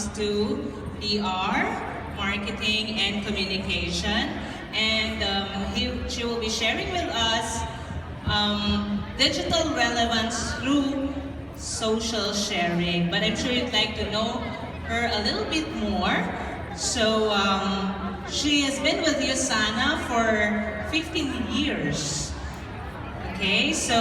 comes to PR, marketing, and communication. And she will be sharing with us digital relevance through social sharing. But I'm sure you'd like to know her a little bit more. So she has been with Usana for 15 years. Okay, so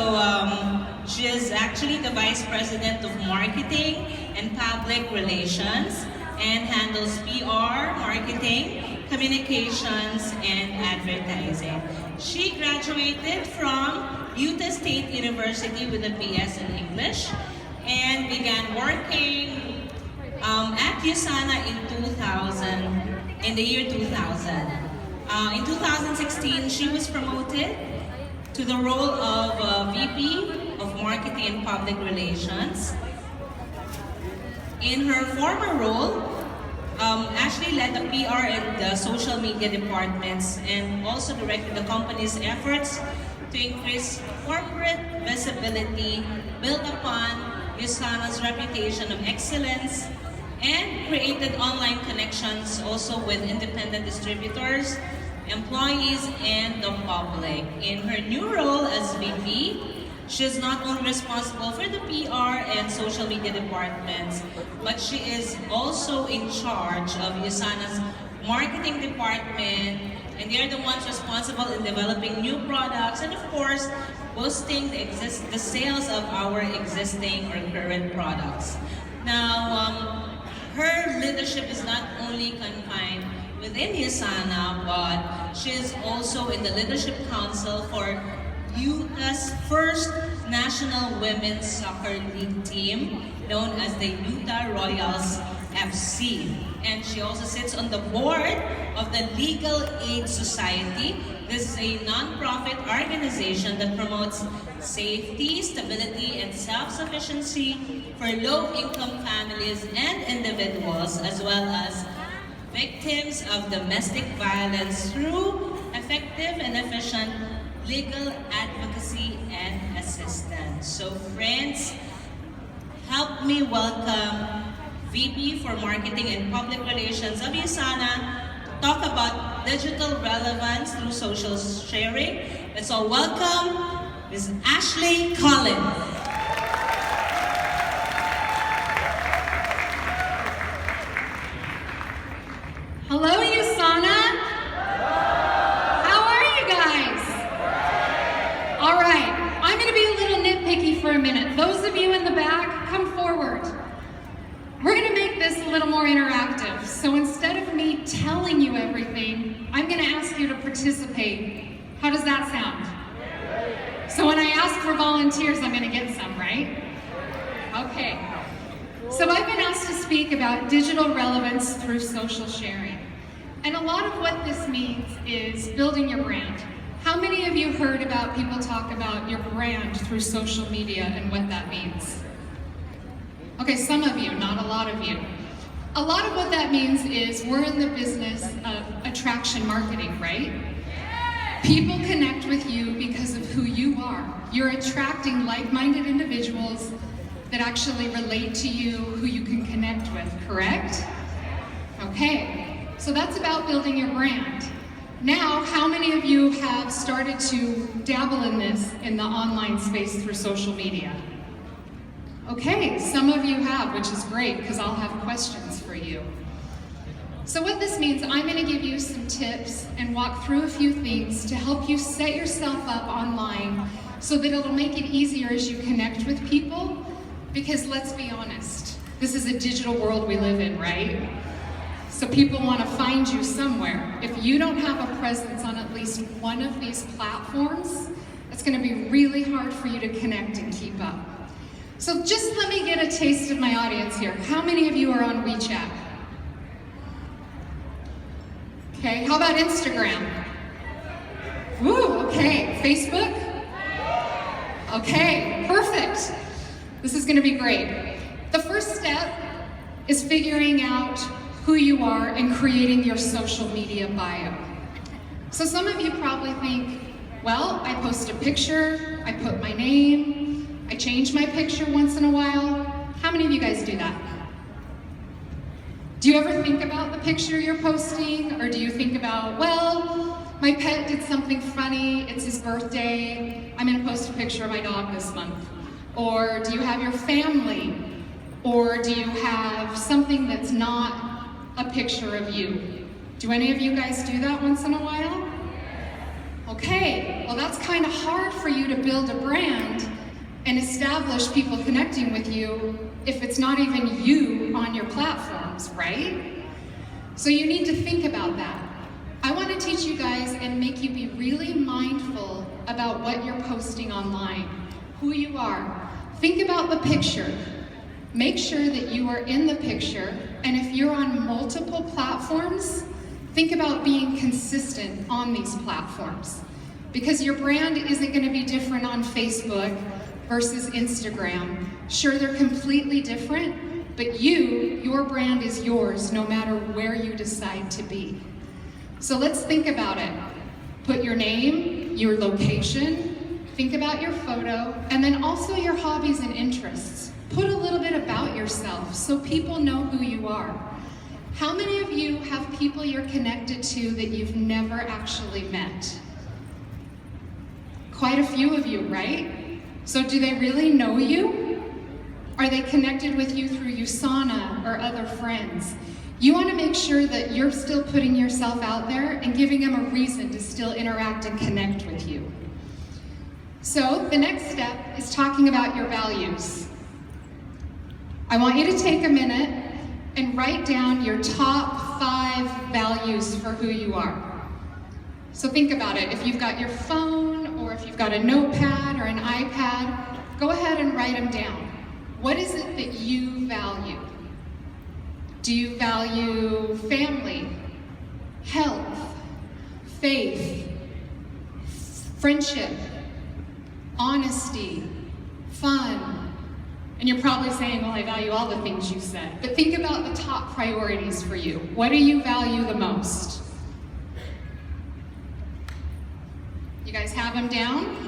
she is actually the Vice President of Marketing and Public Relations and handles PR, marketing, communications, and advertising. She graduated from Utah State University with a BS in English and began working at Usana in the year 2000. In 2016, she was promoted to the role of VP of Marketing and Public Relations. In her former role, Ashley led the PR and the social media departments and also directed the company's efforts to increase corporate visibility, build upon Usana's reputation of excellence, and created online connections also with independent distributors, employees, and the public. In her new role as VP, she is not only responsible for the PR and social media departments, but she is also in charge of Usana's marketing department, and they are the ones responsible in developing new products and, of course, boosting the sales of our existing or current products. Now, her leadership is not only confined within Usana, but she is also in the Leadership Council for Utah's first National Women's Soccer League team, known as the Utah Royals FC. And she also sits on the board of the Legal Aid Society. This is a non-profit organization that promotes safety, stability, and self-sufficiency for low-income families and individuals, as well as victims of domestic violence through effective and efficient legal advocacy and assistance. So friends, help me welcome VP for Marketing and Public Relations of Usana to talk about digital relevance through social sharing. Let's all welcome Ms. Ashley Collins. Hello, Usana. How are you guys? All right, I'm going to be a little nitpicky for a minute. Those of you in the back, come forward. We're going to make this a little more interactive. So instead of me telling you everything, I'm going to ask you to participate. How does that sound? So when I ask for volunteers, I'm going to get some, right? Okay. So I've been asked to speak about digital relevance through social sharing. And a lot of what this means is building your brand. How many of you heard about people talk about your brand through social media and what that means? Okay, some of you, not a lot of you. A lot of what that means is we're in the business of attraction marketing, right? People connect with you because of who you are. You're attracting like-minded individuals that actually relate to you, who you can connect with, correct? Okay, so that's about building your brand. Now, how many of you have started to dabble in this in the online space through social media? Okay, some of you have, which is great because I'll have questions for you. So what this means, I'm going to give you some tips and walk through a few things to help you set yourself up online so that it'll make it easier as you connect with people. Because let's be honest, this is a digital world we live in, right? So people want to find you somewhere. If you don't have a presence on at least one of these platforms, it's going to be really hard for you to connect and keep up. So just let me get a taste of my audience here. How many of you are on WeChat? Okay, how about Instagram? Woo, okay. Facebook? Okay, perfect. This is going to be great. The first step is figuring out who you are and creating your social media bio. So some of you probably think, well, I post a picture, I put my name, I change my picture once in a while. How many of you guys do that? Do you ever think about the picture you're posting? Or do you think about, well, my pet did something funny, it's his birthday, I'm gonna post a picture of my dog this month? Or do you have your family? Or do you have something that's not a picture of you? Do any of you guys do that once in a while? Okay, well that's kind of hard for you to build a brand and establish people connecting with you if it's not even you on your platforms, right? So you need to think about that. I want to teach you guys and make you be really mindful about what you're posting online, who you are. Think about the picture. Make sure that you are in the picture, and if you're on multiple platforms, think about being consistent on these platforms, because your brand isn't going to be different on Facebook versus Instagram. Sure, they're completely different, but your brand is yours no matter where you decide to be. So let's think about it. Put your name, your location, think about your photo, and then also your hobbies and interests. Put a little bit about yourself so people know who you are. How many of you have people you're connected to that you've never actually met? Quite a few of you, right? So do they really know you? Are they connected with you through Usana or other friends? You want to make sure that you're still putting yourself out there and giving them a reason to still interact and connect with you. So the next step is talking about your values. I want you to take a minute and write down your top 5 values for who you are. So think about it. If you've got your phone or if you've got a notepad or an iPad, go ahead and write them down. What is it that you value? Do you value family, health, faith, friendship, honesty, fun? And you're probably saying, well, I value all the things you said. But think about the top priorities for you. What do you value the most? You guys have them down?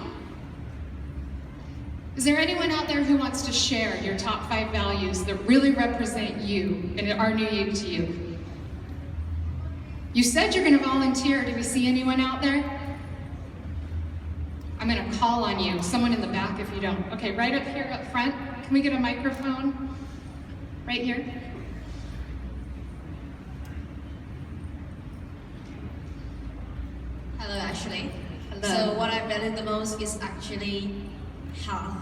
Is there anyone out there who wants to share your top 5 values that really represent you and are new to you? You said you're going to volunteer. Do we see anyone out there? I'm going to call on you. Someone in the back if you don't. Okay, right up here up front. Can we get a microphone? Right here. Hello, Ashley. Hello. So what I value the most is actually health.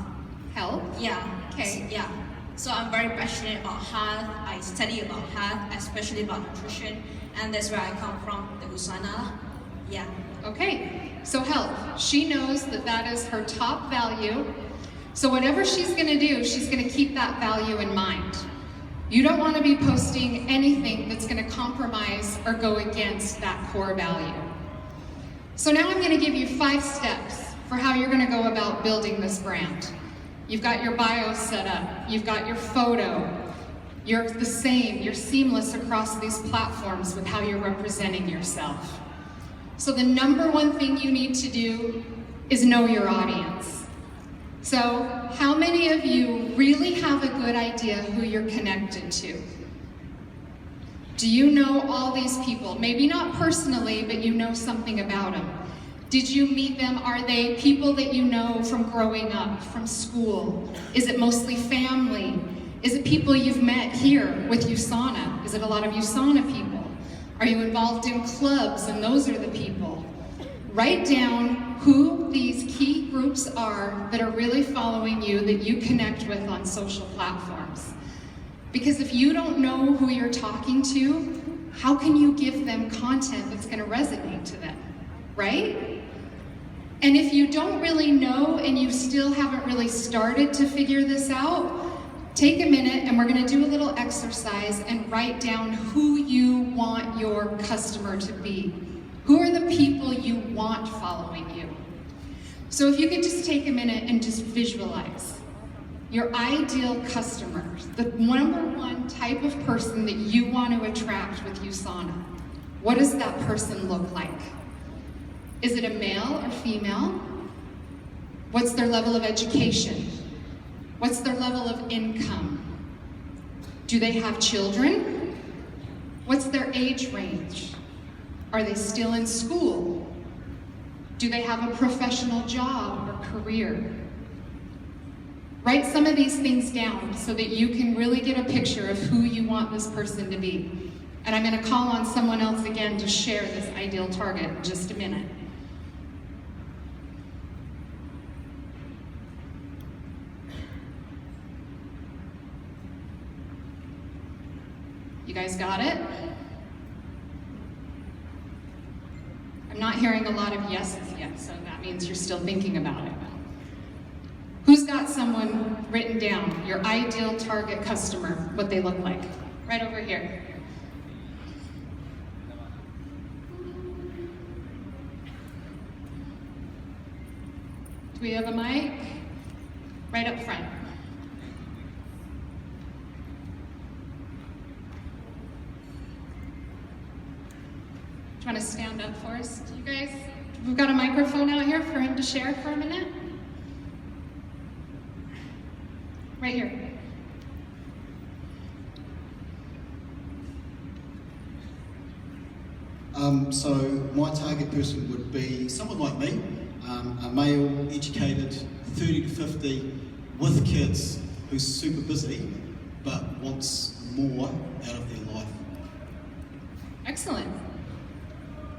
Health? Yeah. Okay. Yeah. So I'm very passionate about health. I study about health, especially about nutrition, and that's where I come from, the Usana. Yeah. Okay, so health. She knows that that is her top value. So whatever she's going to do, she's going to keep that value in mind. You don't want to be posting anything that's going to compromise or go against that core value. So now I'm going to give you 5 steps for how you're going to go about building this brand. You've got your bio set up, you've got your photo, you're the same, you're seamless across these platforms with how you're representing yourself. So the number one thing you need to do is know your audience. So how many of you really have a good idea who you're connected to? Do you know all these people? Maybe not personally, but you know something about them. Did you meet them? Are they people that you know from growing up, from school? Is it mostly family? Is it people you've met here with Usana? Is it a lot of Usana people? Are you involved in clubs and those are the people? Write down who these key groups are that are really following you, that you connect with on social platforms. Because if you don't know who you're talking to, how can you give them content that's going to resonate to them, right? And if you don't really know and you still haven't really started to figure this out, take a minute and we're going to do a little exercise and write down who you want your customer to be. Who are the people you want following you? So if you could just take a minute and just visualize your ideal customer, the number one type of person that you want to attract with Usana. What does that person look like? Is it a male or female? What's their level of education? What's their level of income? Do they have children? What's their age range? Are they still in school? Do they have a professional job or career? Write some of these things down so that you can really get a picture of who you want this person to be. And I'm going to call on someone else again to share this ideal target in just a minute. You guys got it? I'm not hearing a lot of yeses yet, so that means you're still thinking about it. Who's got someone written down, your ideal target customer, what they look like? Right over here. Do we have a mic? Right up front. Do you want to stand up for us, you guys? We've got a microphone out here for him to share for a minute. Right here. So my target person would be someone like me, a male, educated, 30 to 50, with kids, who's super busy, but wants more out of their life. Excellent.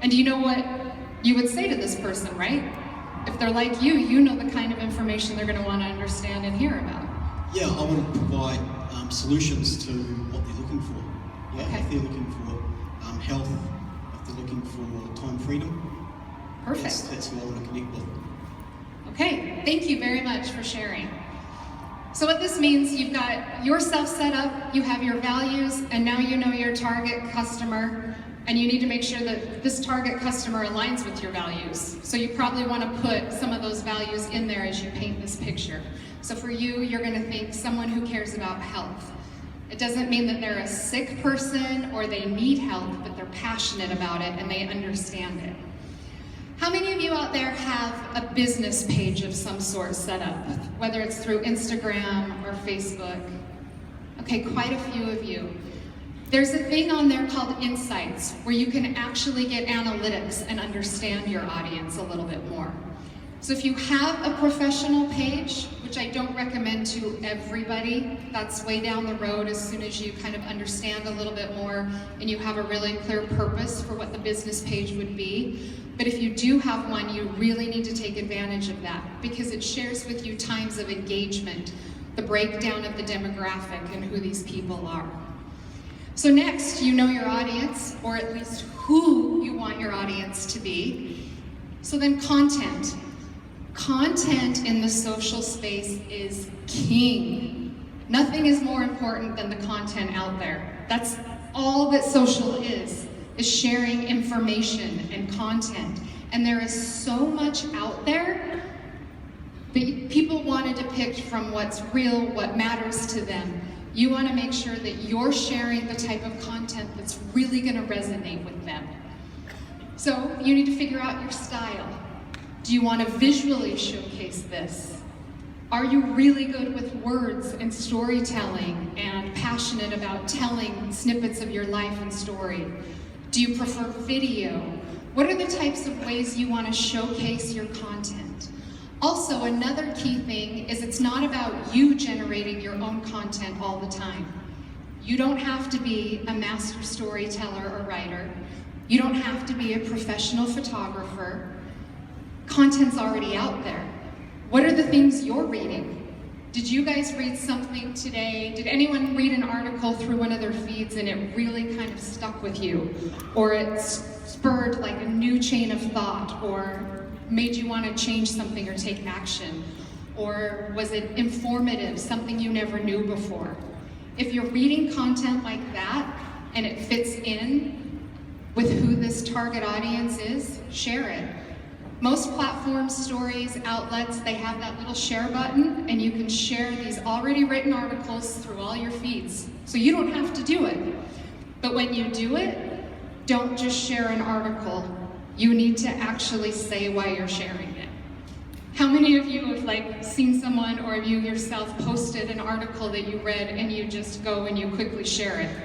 And you know what you would say to this person, right? If they're like you know the kind of information they're going to want to understand and hear about. Yeah, I want to provide solutions to what they're looking for. Yeah, Okay. if they're looking for health, if they're looking for time freedom. Perfect. That's who I want to connect with. Okay, thank you very much for sharing. So what this means, you've got yourself set up, you have your values, and now you know your target customer, and you need to make sure that this target customer aligns with your values. So you probably want to put some of those values in there as you paint this picture. So for you, you're going to think someone who cares about health. It doesn't mean that they're a sick person or they need help, but they're passionate about it and they understand it. How many of you out there have a business page of some sort set up, whether it's through Instagram or Facebook? Okay, quite a few of you. There's a thing on there called Insights, where you can actually get analytics and understand your audience a little bit more. So if you have a professional page, which I don't recommend to everybody, that's way down the road as soon as you kind of understand a little bit more and you have a really clear purpose for what the business page would be. But if you do have one, you really need to take advantage of that because it shares with you times of engagement, the breakdown of the demographic and who these people are. So next, you know your audience, or at least who you want your audience to be. So then content. Content in the social space is king. Nothing is more important than the content out there. That's all that social is sharing information and content. And there is so much out there that people want to depict from what's real, what matters to them. You want to make sure that you're sharing the type of content that's really going to resonate with them. So you need to figure out your style. Do you want to visually showcase this? Are you really good with words and storytelling and passionate about telling snippets of your life and story? Do you prefer video? What are the types of ways you want to showcase your content? Also, another key thing is it's not about you generating your own content all the time. You don't have to be a master storyteller or writer. You don't have to be a professional photographer. Content's already out there. What are the things you're reading? Did you guys read something today? Did anyone read an article through one of their feeds and it really kind of stuck with you? Or it spurred like a new chain of thought, or made you want to change something or take action? Or was it informative, something you never knew before? If you're reading content like that and it fits in with who this target audience is, share it. Most platforms, stories, outlets, they have that little share button and you can share these already written articles through all your feeds. So you don't have to do it. But when you do it, don't just share an article. You need to actually say why you're sharing it. How many of you have seen someone or you yourself posted an article that you read and you just go and you quickly share it,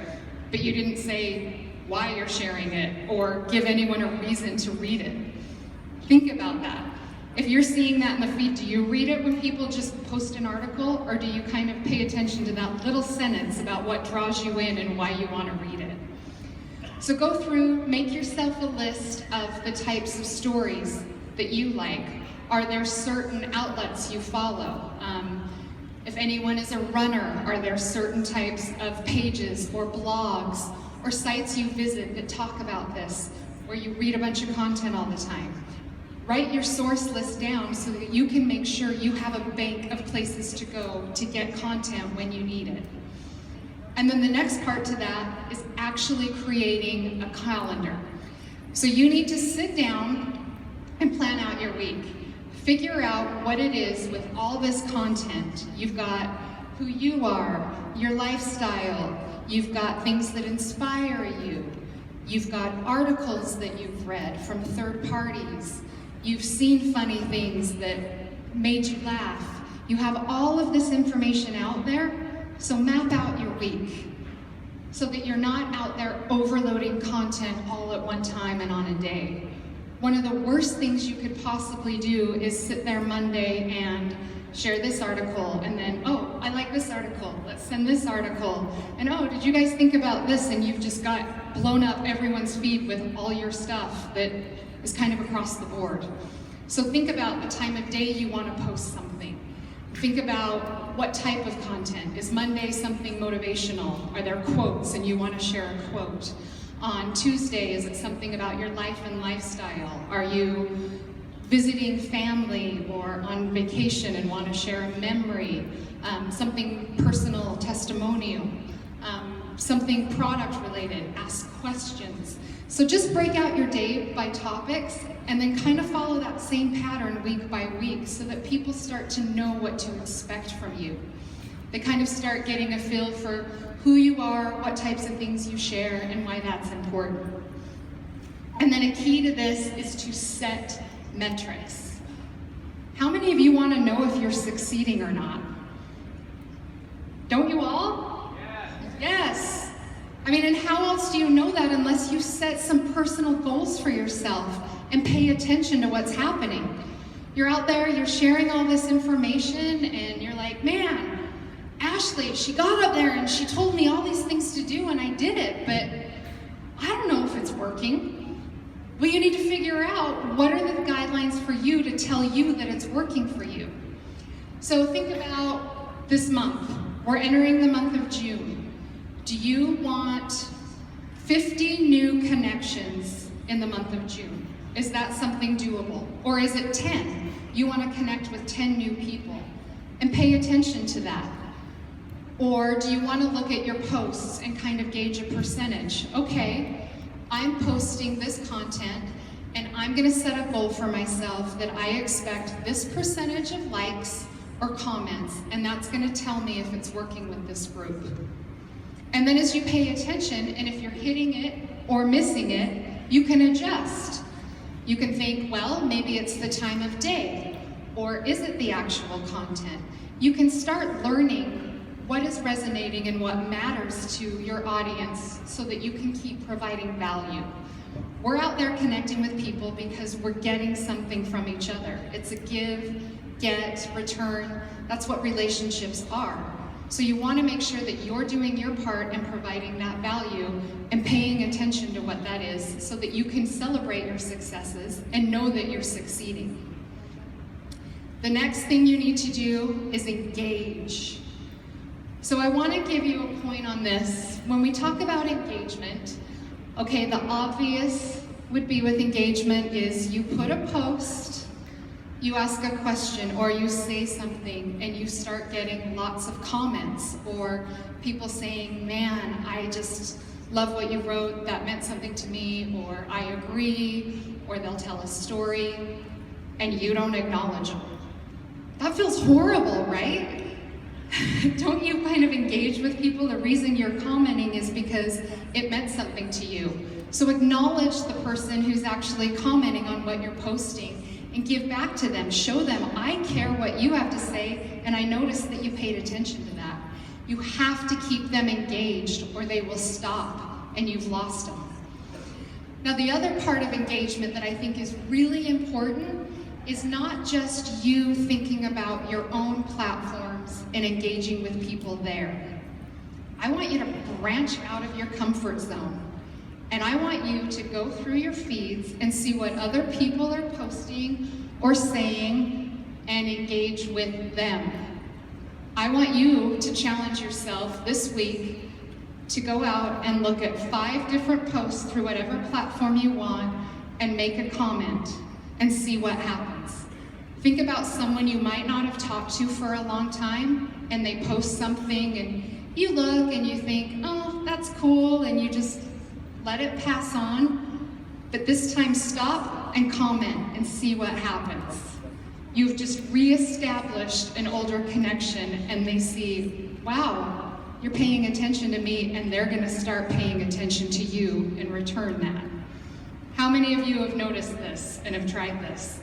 but you didn't say why you're sharing it or give anyone a reason to read it. Think about that. If you're seeing that in the feed, do you read it when people just post an article, or do you kind of pay attention to that little sentence about what draws you in and why you want to read it? So go through, make yourself a list of the types of stories that you like. Are there certain outlets you follow? If anyone is a runner, are there certain types of pages or blogs or sites you visit that talk about this, where you read a bunch of content all the time? Write your source list down so that you can make sure you have a bank of places to go to get content when you need it. And then the next part to that is actually creating a calendar. So you need to sit down and plan out your week. Figure out what it is with all this content. You've got who you are, your lifestyle, you've got things that inspire you, you've got articles that you've read from third parties, you've seen funny things that made you laugh. You have all of this information out there, so map out your week so that you're not out there overloading content all at one time and on a day. One of the worst things you could possibly do is sit there Monday and share this article, and then, oh, I like this article, let's send this article, and oh, did you guys think about this? And you've just got blown up everyone's feed with all your stuff that is kind of across the board. So think about the time of day you want to post something. Think about what type of content. Is Monday something motivational? Are there quotes and you want to share a quote? On Tuesday, is it something about your life and lifestyle? Are you visiting family or on vacation and want to share a memory? Something personal, testimonial, something product related, ask questions. So just break out your day by topics and then kind of follow that same pattern week by week so that people start to know what to expect from you. They kind of start getting a feel for who you are, what types of things you share, and why that's important. And then a key to this is to set metrics. How many of you want to know if you're succeeding or not? Don't you all? Yes. I mean, and how else do you know that unless you set some personal goals for yourself and pay attention to what's happening? You're out there, you're sharing all this information, and you're like, man, Ashley, she got up there and she told me all these things to do and I did it, but I don't know if it's working. Well, you need to figure out what are the guidelines for you to tell you that it's working for you. So think about this month. We're entering the month of June. Do you want 50 new connections in the month of June? Is that something doable? Or is it 10? You want to connect with 10 new people and pay attention to that. Or do you want to look at your posts and kind of gauge a percentage? Okay, I'm posting this content and I'm going to set a goal for myself that I expect this percentage of likes or comments, and that's going to tell me if it's working with this group. And then as you pay attention, and if you're hitting it or missing it, you can adjust. You can think, well, maybe it's the time of day, or is it the actual content? You can start learning what is resonating and what matters to your audience so that you can keep providing value. We're out there connecting with people because we're getting something from each other. It's a give, get, return. That's what relationships are. So you want to make sure that you're doing your part in providing that value and paying attention to what that is so that you can celebrate your successes and know that you're succeeding. The next thing you need to do is engage. So I want to give you a point on this. When we talk about engagement, okay, the obvious would be with engagement is you put a post, you ask a question, or you say something, and you start getting lots of comments, or people saying, man, I just love what you wrote, that meant something to me, or I agree, or they'll tell a story, and you don't acknowledge them. That feels horrible, right? Don't you kind of engage with people? The reason you're commenting is because it meant something to you. So acknowledge the person who's actually commenting on what you're posting and give back to them. Show them, I care what you have to say, and I noticed that you paid attention to that. You have to keep them engaged or they will stop and you've lost them. Now, the other part of engagement that I think is really important is not just you thinking about your own platforms and engaging with people there. I want you to branch out of your comfort zone. And I want you to go through your feeds and see what other people are posting or saying and engage with them. I want you to challenge yourself this week to go out and look at 5 different posts through whatever platform you want and make a comment and see what happens. Think about someone you might not have talked to for a long time and they post something and you look and you think, oh, that's cool, and you just let it pass on. But this time stop and comment and see what happens. You've just reestablished an older connection and they see, wow, you're paying attention to me, and they're gonna start paying attention to you in return that. How many of you have noticed this and have tried this?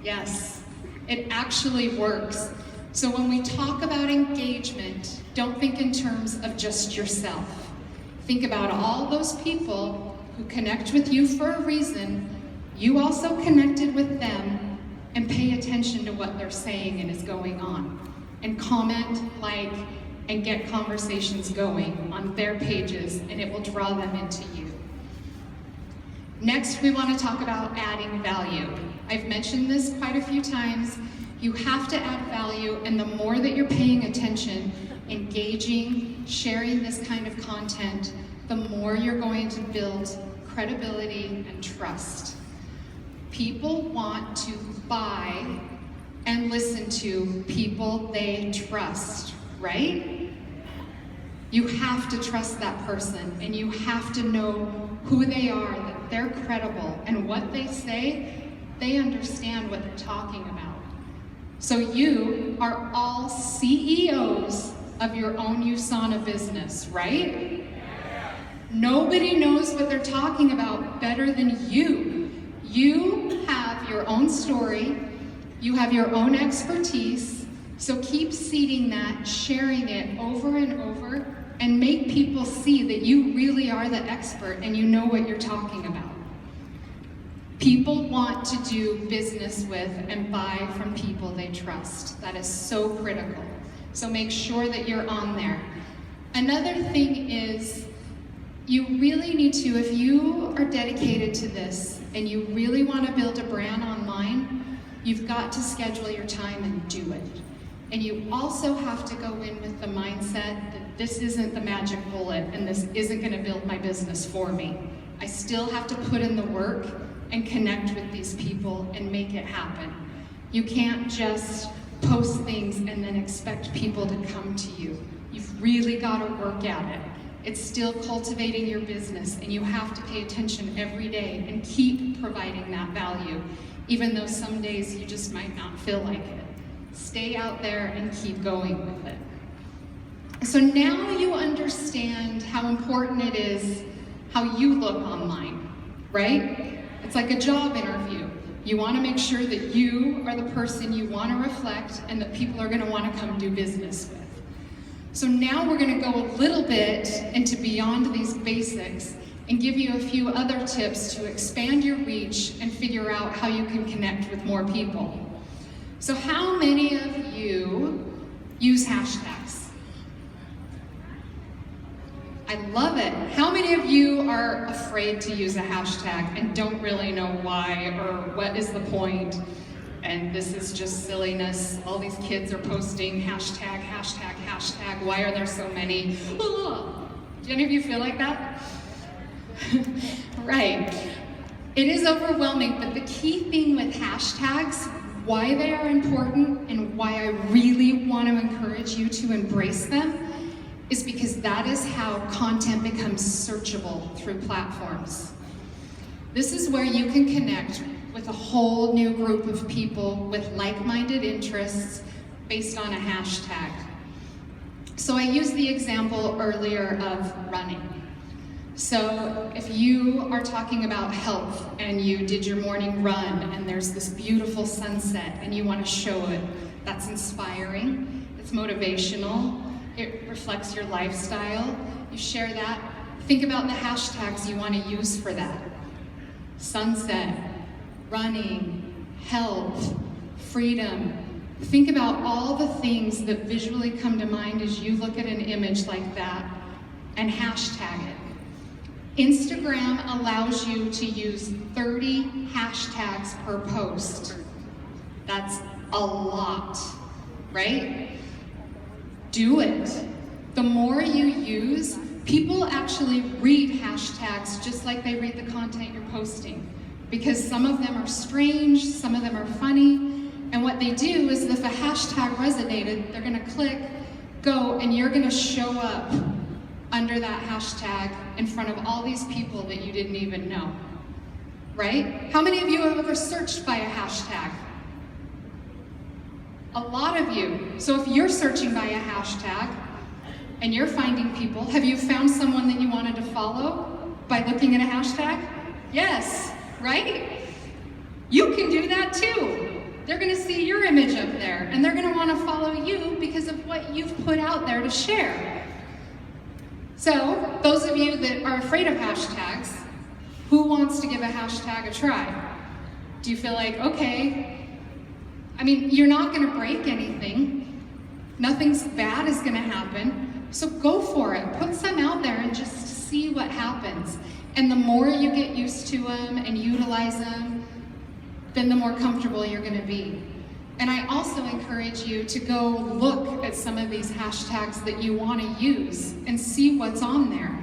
Yes, it actually works. So when we talk about engagement, don't think in terms of just yourself. Think about all those people who connect with you for a reason. You also connected with them, and pay attention to what they're saying and is going on. And comment, like, and get conversations going on their pages, and it will draw them into you. Next, we want to talk about adding value. I've mentioned this quite a few times. You have to add value, and the more that you're paying attention, engaging, sharing this kind of content, the more you're going to build credibility and trust. People want to buy and listen to people they trust, right? You have to trust that person, and you have to know who they are, that they're credible, and what they say, they understand what they're talking about. So you are all CEOs of your own Usana business, right? Nobody knows what they're talking about better than you. You have your own story, you have your own expertise, so keep seeding that, sharing it over and over, and make people see that you really are the expert and you know what you're talking about. People want to do business with and buy from people they trust. That is so critical. So make sure that you're on there. Another thing is, you really need to, if you are dedicated to this and you really want to build a brand online, you've got to schedule your time and do it. And you also have to go in with the mindset that this isn't the magic bullet and this isn't going to build my business for me. I still have to put in the work and connect with these people and make it happen. You can't just post things and then expect people to come to you. You've really got to work at it. It's still cultivating your business, and you have to pay attention every day and keep providing that value, even though some days you just might not feel like it. Stay out there and keep going with it. So now you understand how important it is how you look online, right? It's like a job interview. You want to make sure that you are the person you want to reflect and that people are going to want to come do business with. So now we're going to go a little bit into beyond these basics and give you a few other tips to expand your reach and figure out how you can connect with more people. So how many of you use hashtags? I love it. How many of you are afraid to use a hashtag and don't really know why or what is the point? And this is just silliness. All these kids are posting hashtag, hashtag, hashtag. Why are there so many? Oh, do any of you feel like that? Right. It is overwhelming, but the key thing with hashtags, why they are important and why I really want to encourage you to embrace them, is because that is how content becomes searchable through platforms. This is where you can connect with a whole new group of people with like-minded interests based on a hashtag. So I used the example earlier of running. So if you are talking about health and you did your morning run and there's this beautiful sunset and you want to show it, that's inspiring, it's motivational, it reflects your lifestyle, you share that. Think about the hashtags you want to use for that. sunset, running, health, freedom. Think about all the things that visually come to mind as you look at an image like that and hashtag it. Instagram allows you to use 30 hashtags per post. That's a lot, right? Do it. The more you use, people actually read hashtags just like they read the content you're posting, because some of them are strange, some of them are funny, and what they do is if a hashtag resonated, they're gonna click, go, and you're gonna show up under that hashtag in front of all these people that you didn't even know, right? How many of you have ever searched by a hashtag? A lot of you. So if you're searching by a hashtag and you're finding people, have you found someone that you wanted to follow by looking at a hashtag? Yes, right? You can do that too. They're gonna see your image up there and they're gonna wanna follow you because of what you've put out there to share. So, those of you that are afraid of hashtags, who wants to give a hashtag a try? Do you feel like, okay, I mean, you're not gonna break anything. Nothing's bad is gonna happen. So go for it. Put some out there and just see what happens. And the more you get used to them and utilize them, then the more comfortable you're gonna be. And I also encourage you to go look at some of these hashtags that you want to use and see what's on there.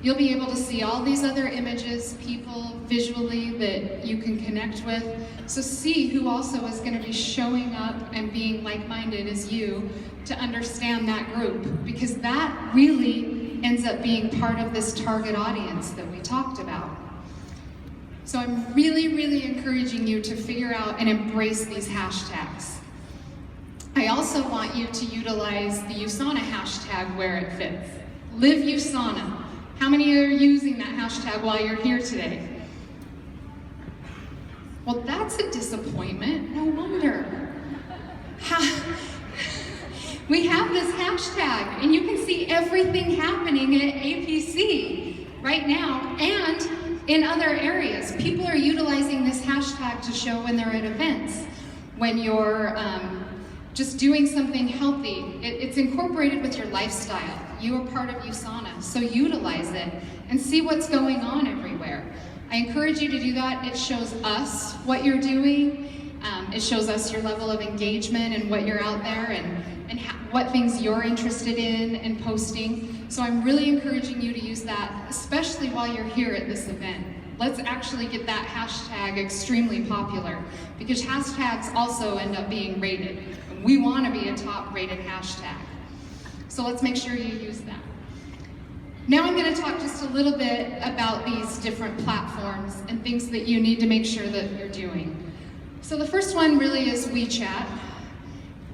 You'll be able to see all these other images, people visually that you can connect with. So see who also is going to be showing up and being like-minded as you to understand that group, because that really ends up being part of this target audience that we talked about. So I'm really, really encouraging you to figure out and embrace these hashtags. I also want you to utilize the Usana hashtag where it fits. Live Usana. How many are using that hashtag while you're here today? Well, that's a disappointment. No wonder. We have this hashtag, and you can see everything happening at APC right now and in other areas. People are utilizing this hashtag to show when they're at events, when you're just doing something healthy. It's incorporated with your lifestyle. You are part of Usana, so utilize it and see what's going on everywhere. I encourage you to do that. It shows us what you're doing. It shows us your level of engagement and what you're out there and what things you're interested in and posting. So I'm really encouraging you to use that, especially while you're here at this event. Let's actually get that hashtag extremely popular, because hashtags also end up being rated. And we want to be a top rated hashtag. So let's make sure you use that. Now I'm going to talk just a little bit about these different platforms and things that you need to make sure that you're doing. So the first one really is WeChat.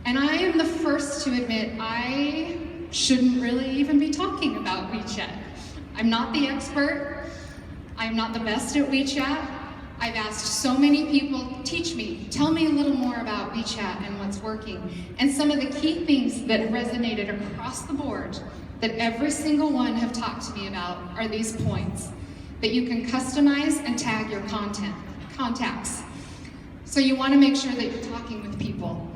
And I am the first to admit I shouldn't really even be talking about WeChat. I'm not the expert. I'm not the best at WeChat. I've asked so many people, teach me, tell me a little more about WeChat and what's working. And some of the key things that resonated across the board that every single one have talked to me about are these points. That you can customize and tag your contacts. So you want to make sure that you're talking with people.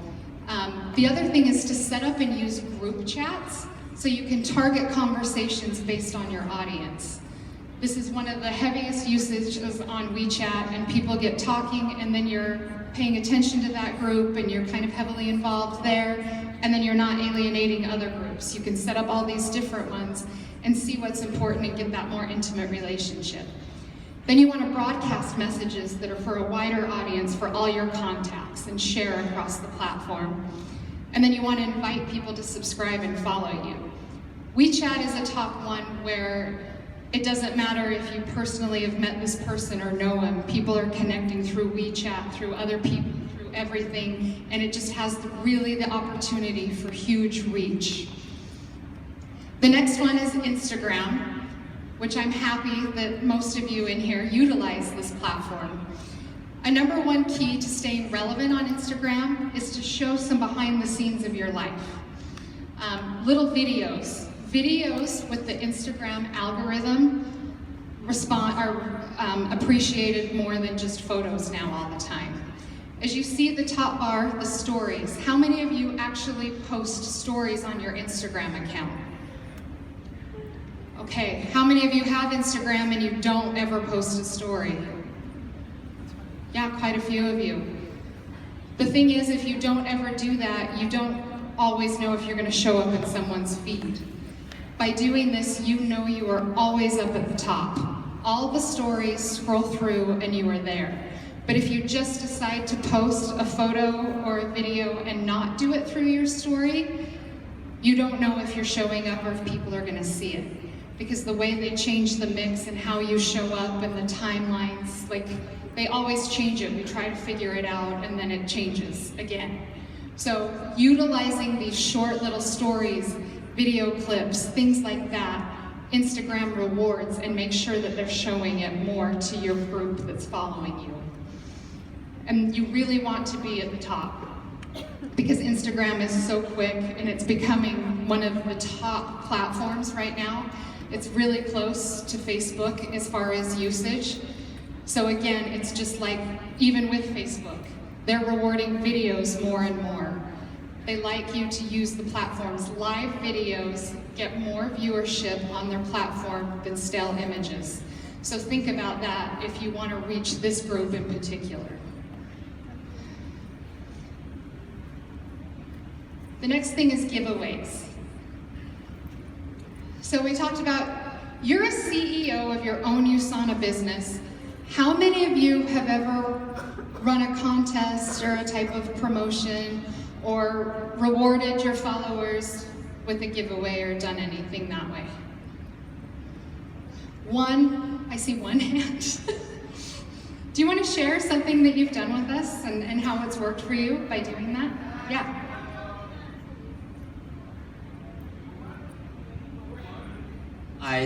The other thing is to set up and use group chats so you can target conversations based on your audience. This is one of the heaviest usages on WeChat, and people get talking and then you're paying attention to that group and you're kind of heavily involved there, and then you're not alienating other groups. You can set up all these different ones and see what's important and get that more intimate relationship. Then you want to broadcast messages that are for a wider audience for all your contacts and share across the platform. And then you want to invite people to subscribe and follow you. WeChat is a top one where it doesn't matter if you personally have met this person or know him. People are connecting through WeChat, through other people, through everything, and it just has really the opportunity for huge reach. The next one is Instagram, which I'm happy that most of you in here utilize this platform. A number one key to staying relevant on Instagram is to show some behind the scenes of your life. Little videos with the Instagram algorithm appreciated more than just photos now all the time. As you see at the top bar, the stories. How many of you actually post stories on your Instagram account? Okay, how many of you have Instagram and you don't ever post a story? Yeah, quite a few of you. The thing is, if you don't ever do that, you don't always know if you're going to show up in someone's feed. By doing this, you know you are always up at the top. All the stories scroll through and you are there. But if you just decide to post a photo or a video and not do it through your story, you don't know if you're showing up or if people are going to see it. Because the way they change the mix and how you show up and the timelines, like, they always change it. We try to figure it out and then it changes again. So utilizing these short little stories, video clips, things like that, Instagram rewards, and make sure that they're showing it more to your group that's following you. And you really want to be at the top because Instagram is so quick and it's becoming one of the top platforms right now. It's really close to Facebook as far as usage. So again, it's just like, even with Facebook, they're rewarding videos more and more. They like you to use the platform's live videos, get more viewership on their platform than still images. So think about that if you want to reach this group in particular. The next thing is giveaways. So we talked about, you're a CEO of your own Usana business. How many of you have ever run a contest or a type of promotion or rewarded your followers with a giveaway or done anything that way? One, I see one hand. Do you want to share something that you've done with us and how it's worked for you by doing that? Yeah.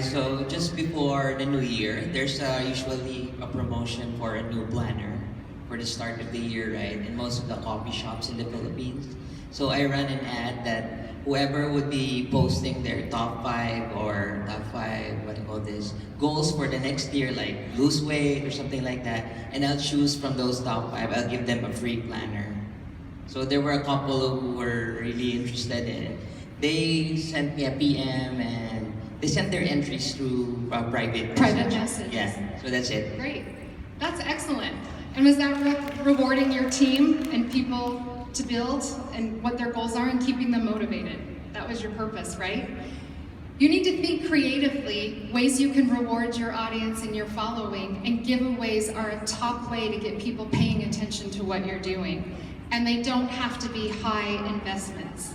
So just before the new year, there's usually a promotion for a new planner for the start of the year, right? In most of the coffee shops in the Philippines. So I ran an ad that whoever would be posting their top 5 or top 5, what do you call this, goals for the next year, like lose weight or something like that, and I'll choose from those top 5, I'll give them a free planner. So there were a couple who were really interested in it. They sent me a PM and they sent their entries through private messages. Yeah, so that's it. Great. That's excellent. And was that rewarding your team and people to build and what their goals are and keeping them motivated? That was your purpose, right? You need to think creatively, ways you can reward your audience and your following, and giveaways are a top way to get people paying attention to what you're doing. And they don't have to be high investments.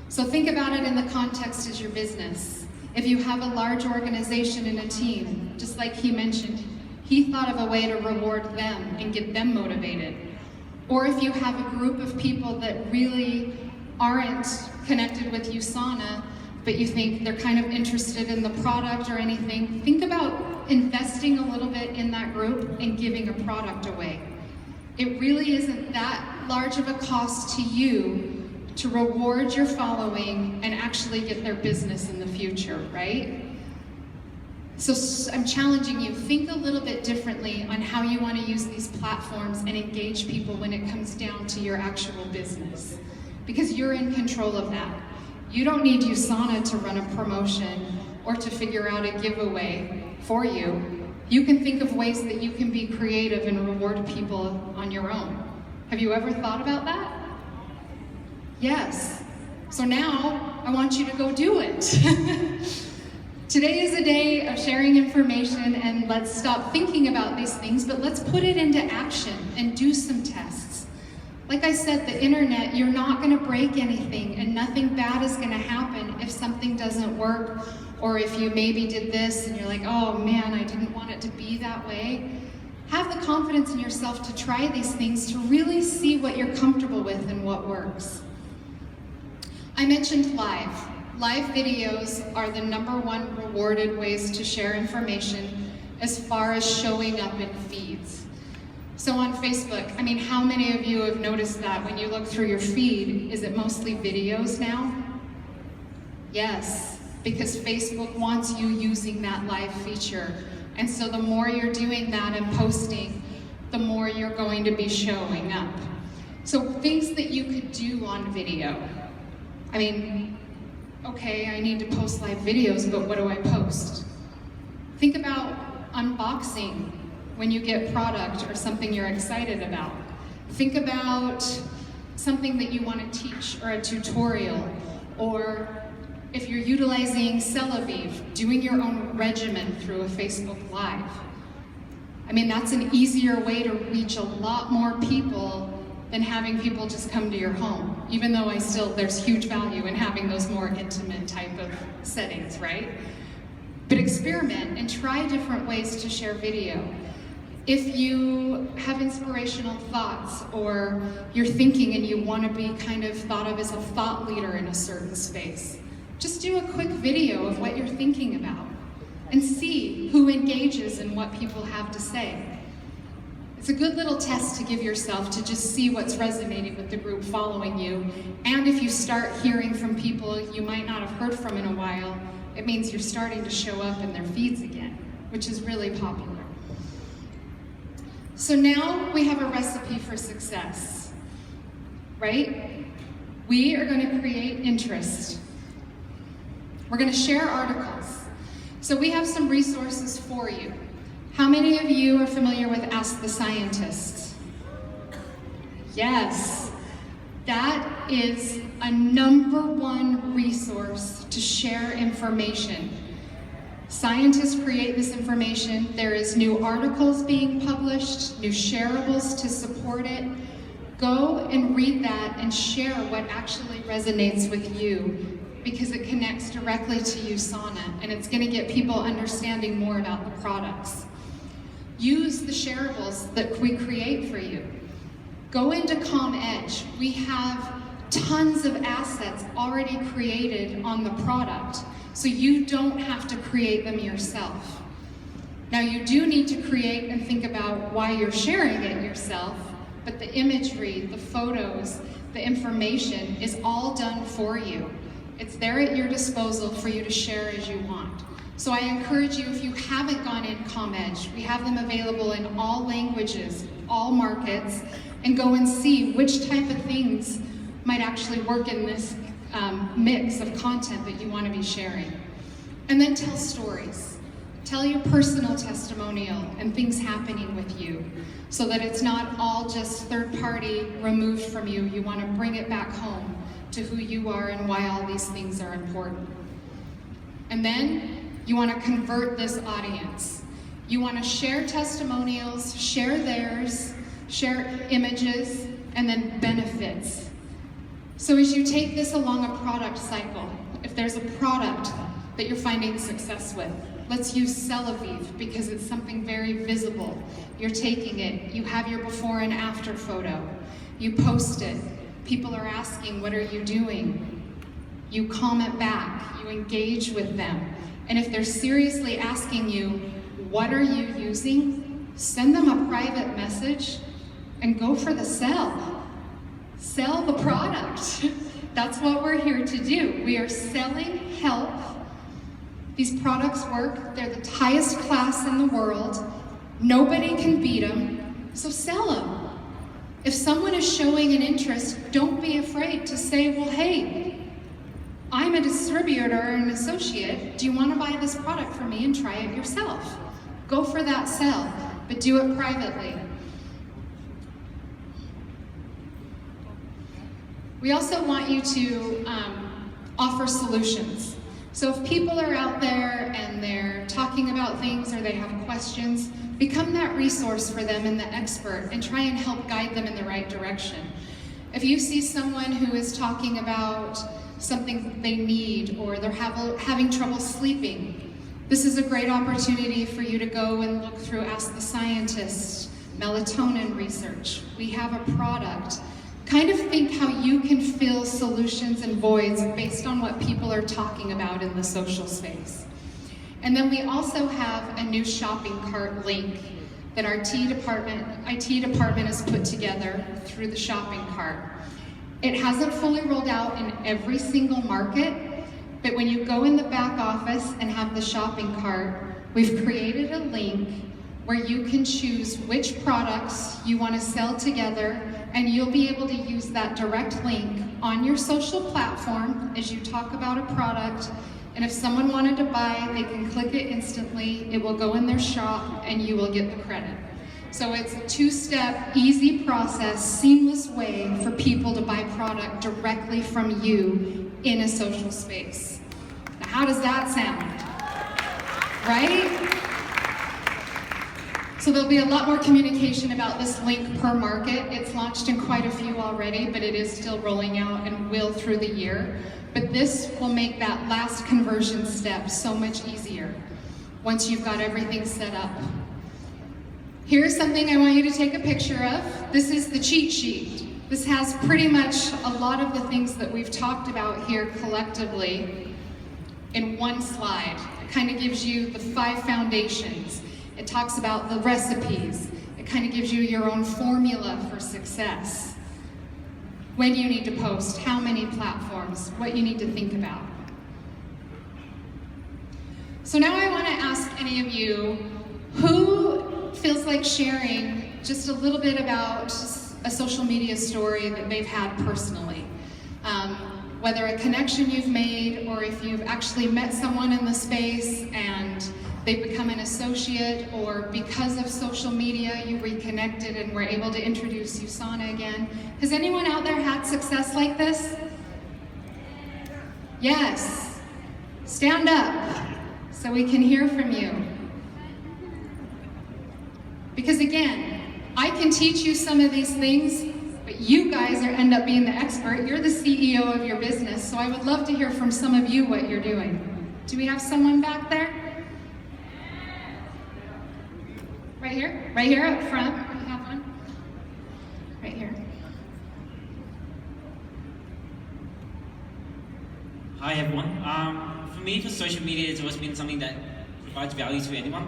So think about it in the context as your business. If you have a large organization and a team, just like he mentioned, he thought of a way to reward them and get them motivated. Or if you have a group of people that really aren't connected with Usana, but you think they're kind of interested in the product or anything, think about investing a little bit in that group and giving a product away. It really isn't that large of a cost to you to reward your following and actually get their business in the future, right? So I'm challenging you, think a little bit differently on how you want to use these platforms and engage people when it comes down to your actual business. Because you're in control of that. You don't need Usana to run a promotion or to figure out a giveaway for you. You can think of ways that you can be creative and reward people on your own. Have you ever thought about that? Yes. So now I want you to go do it. Today is a day of sharing information, and let's stop thinking about these things, but let's put it into action and do some tests. Like I said, the internet, you're not going to break anything, and nothing bad is going to happen if something doesn't work, or if you maybe did this and you're like, oh man, I didn't want it to be that way. Have the confidence in yourself to try these things, to really see what you're comfortable with and what works. I mentioned live. Live videos are the #1 rewarded ways to share information as far as showing up in feeds. So on Facebook, I mean, how many of you have noticed that when you look through your feed, is it mostly videos now? Yes, because Facebook wants you using that live feature And so the more you're doing that and posting, the more you're going to be showing up. So things that you could do on video. I mean, okay, I need to post live videos, but what do I post? Think about unboxing when you get product or something you're excited about. Think about something that you want to teach or a tutorial, or if you're utilizing Tel Aviv, doing your own regimen through a Facebook Live. I mean, that's an easier way to reach a lot more people than having people just come to your home, even though there's huge value in having those more intimate type of settings, right? But experiment and try different ways to share video. If you have inspirational thoughts, or you're thinking and you want to be kind of thought of as a thought leader in a certain space, just do a quick video of what you're thinking about and see who engages in what people have to say. It's a good little test to give yourself to just see what's resonating with the group following you. And if you start hearing from people you might not have heard from in a while, it means you're starting to show up in their feeds again, which is really popular. So now we have a recipe for success, right? We are going to create interest. We're going to share articles. So we have some resources for you. How many of you are familiar with Ask the Scientist? Yes, that is a #1 resource to share information. Scientists create this information. There is new articles being published, new shareables to support it. Go and read that and share what actually resonates with you, because it connects directly to Usana, and it's going to get people understanding more about the products. Use the shareables that we create for you. Go into ComEdge. We have tons of assets already created on the product, so you don't have to create them yourself. Now, you do need to create and think about why you're sharing it yourself, but the imagery, the photos, the information is all done for you. It's there at your disposal for you to share as you want. So I encourage you, if you haven't gone in ComEdge, we have them available in all languages, all markets, and go and see which type of things might actually work in this mix of content that you want to be sharing. And then tell stories. Tell your personal testimonial and things happening with you, so that it's not all just third party removed from you. You want to bring it back home to who you are and why all these things are important. And then you want to convert this audience. You want to share testimonials, share theirs, share images, and then benefits. So as you take this along a product cycle, if there's a product that you're finding success with, let's use Tel Aviv because it's something very visible. You're taking it, you have your before and after photo, you post it, people are asking, what are you doing? You comment back, you engage with them. And if they're seriously asking you, what are you using? Send them a private message and go for the sell. Sell the product. That's what we're here to do. We are selling health. These products work. They're the highest class in the world. Nobody can beat them. So sell them. If someone is showing an interest, don't be afraid to say, well, hey, I'm a distributor or an associate. Do you want to buy this product from me and try it yourself? Go for that sell, but do it privately. We also want you to offer solutions. So if people are out there and they're talking about things or they have questions, become that resource for them and the expert and try and help guide them in the right direction. If you see someone who is talking about something that they need, or they're having trouble sleeping, this is a great opportunity for you to go and look through Ask the Scientist, melatonin research. We have a product. Kind of think how you can fill solutions and voids based on what people are talking about in the social space. And then we also have a new shopping cart link that our IT department has put together through the shopping cart. It hasn't fully rolled out in every single market, but when you go in the back office and have the shopping cart, we've created a link where you can choose which products you want to sell together, and you'll be able to use that direct link on your social platform as you talk about a product. And if someone wanted to buy, they can click it instantly, it will go in their shop, and you will get the credit. So it's a two-step, easy process, seamless way for people to buy product directly from you in a social space. Now, how does that sound? Right? So there'll be a lot more communication about this link per market. It's launched in quite a few already, but it is still rolling out and will through the year. But this will make that last conversion step so much easier once you've got everything set up. Here's something I want you to take a picture of. This is the cheat sheet. This has pretty much a lot of the things that we've talked about here collectively in one slide. It kind of gives you the 5 foundations. It talks about the recipes. It kind of gives you your own formula for success. When you need to post, how many platforms, what you need to think about. So now I want to ask any of you, who feels like sharing just a little bit about a social media story that they've had personally? Whether a connection you've made, or if you've actually met someone in the space and they've become an associate, or because of social media you reconnected and were able to introduce Usana again. Has anyone out there had success like this? Yes. Stand up so we can hear from you. Because again, I can teach you some of these things, but you guys end up being the expert. You're the CEO of your business, so I would love to hear from some of you what you're doing. Do we have someone back there? Right here? Right here up front. We have one. Right here. Hi everyone. For me, for social media, it's always been something that provides value to anyone.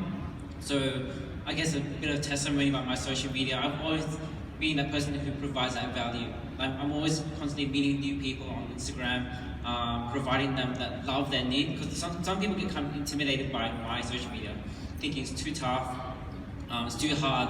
So I guess a bit of testimony about my social media. I've always been that person who provides that value. I'm always constantly meeting new people on Instagram, providing them that love their need. Because some people get kind of intimidated by my social media, thinking it's too tough, it's too hard.